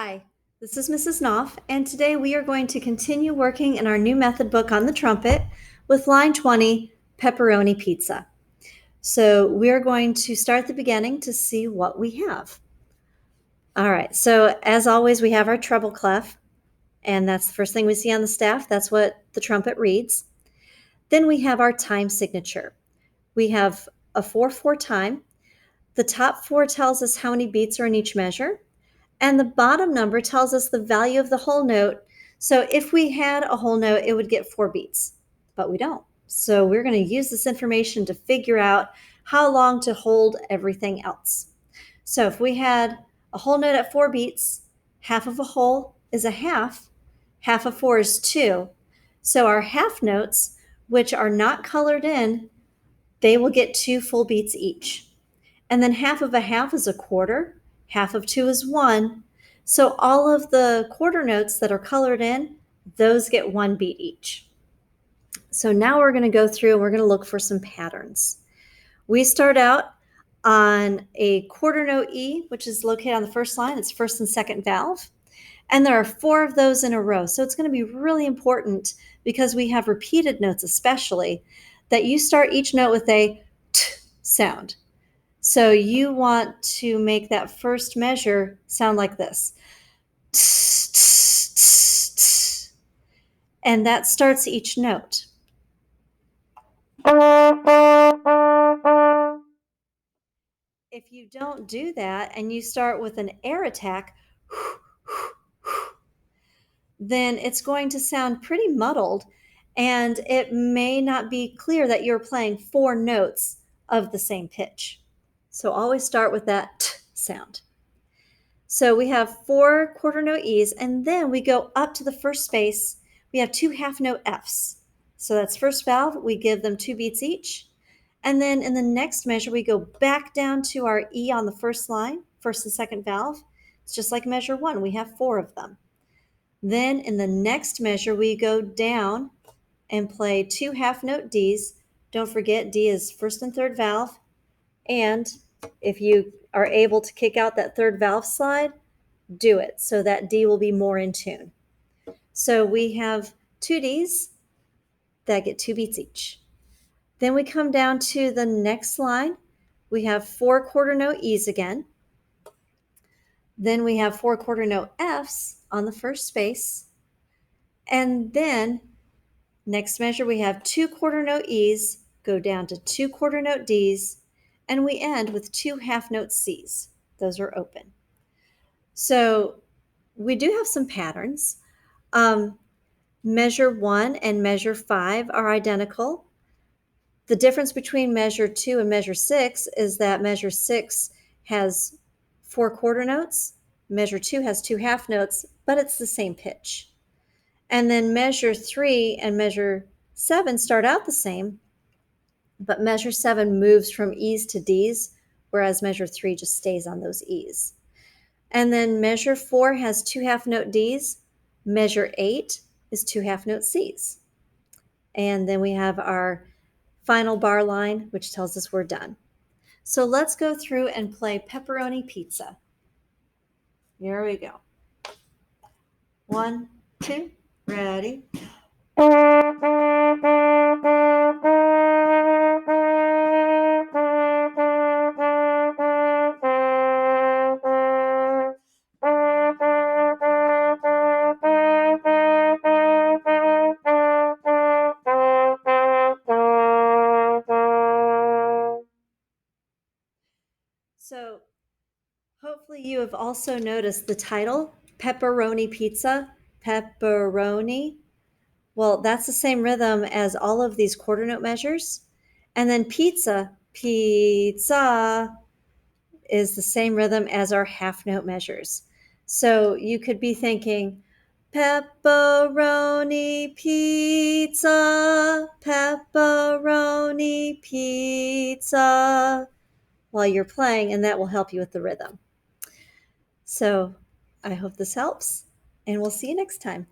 Hi, this is Mrs. Knopf, and today we are going to continue working in our new method book on the trumpet with line 20, pepperoni pizza. So we're going to start at the beginning to see what we have. All right, so as always, we have our treble clef, and that's the first thing we see on the staff. That's what the trumpet reads. Then we have our time signature. We have a 4/4 time. The top 4 tells us how many beats are in each measure. And the bottom number tells us the value of the whole note. So if we had a whole note, it would get 4 beats, but we don't. So we're going to use this information to figure out how long to hold everything else. So if we had a whole note at 4 beats, half of a whole is a half of 4 is 2. So our half notes, which are not colored in, they will get 2 full beats each. And then half of a half is a quarter, half of 2 is 1. So all of the quarter notes that are colored in, those get 1 beat each. So now we're going to go through and we're going to look for some patterns. We start out on a quarter note E, which is located on the first line. It's first and second valve. And there are 4 of those in a row. So it's going to be really important, because we have repeated notes especially, that you start each note with a t sound. So you want to make that first measure sound like this. And that starts each note. If you don't do that and you start with an air attack, then it's going to sound pretty muddled, and it may not be clear that you're playing 4 notes of the same pitch. So always start with that t sound. So we have 4 quarter note E's, and then we go up to the first space. We have 2 half note F's. So that's first valve. We give them 2 beats each. And then in the next measure, we go back down to our E on the first line, first and second valve. It's just like measure 1. We have 4 of them. Then in the next measure, we go down and play 2 half note D's. Don't forget, D is first and third valve. And if you are able to kick out that third valve slide, do it, so that D will be more in tune. So we have 2 D's that get 2 beats each. Then we come down to the next line. We have 4 quarter note E's again. Then we have 4 quarter note F's on the first space. And then next measure, we have 2 quarter note E's, go down to 2 quarter note D's, and we end with 2 half note C's. Those are open. So we do have some patterns. Measure 1 and measure 5 are identical. The difference between measure 2 and measure 6 is that measure 6 has 4 quarter notes. Measure 2 has 2 half notes, but it's the same pitch. And then measure 3 and measure 7 start out the same, but measure 7 moves from E's to D's, whereas measure 3 just stays on those E's. And then measure 4 has 2 half note D's. Measure 8 is 2 half note C's. And then we have our final bar line, which tells us we're done. So let's go through and play pepperoni pizza. Here we go. 1, 2, ready. So hopefully you have also noticed the title, pepperoni pizza, pepperoni. Well, that's the same rhythm as all of these quarter note measures. And then pizza, pizza, is the same rhythm as our half note measures. So you could be thinking, pepperoni pizza, pepperoni pizza, while you're playing, and that will help you with the rhythm. So I hope this helps, and we'll see you next time.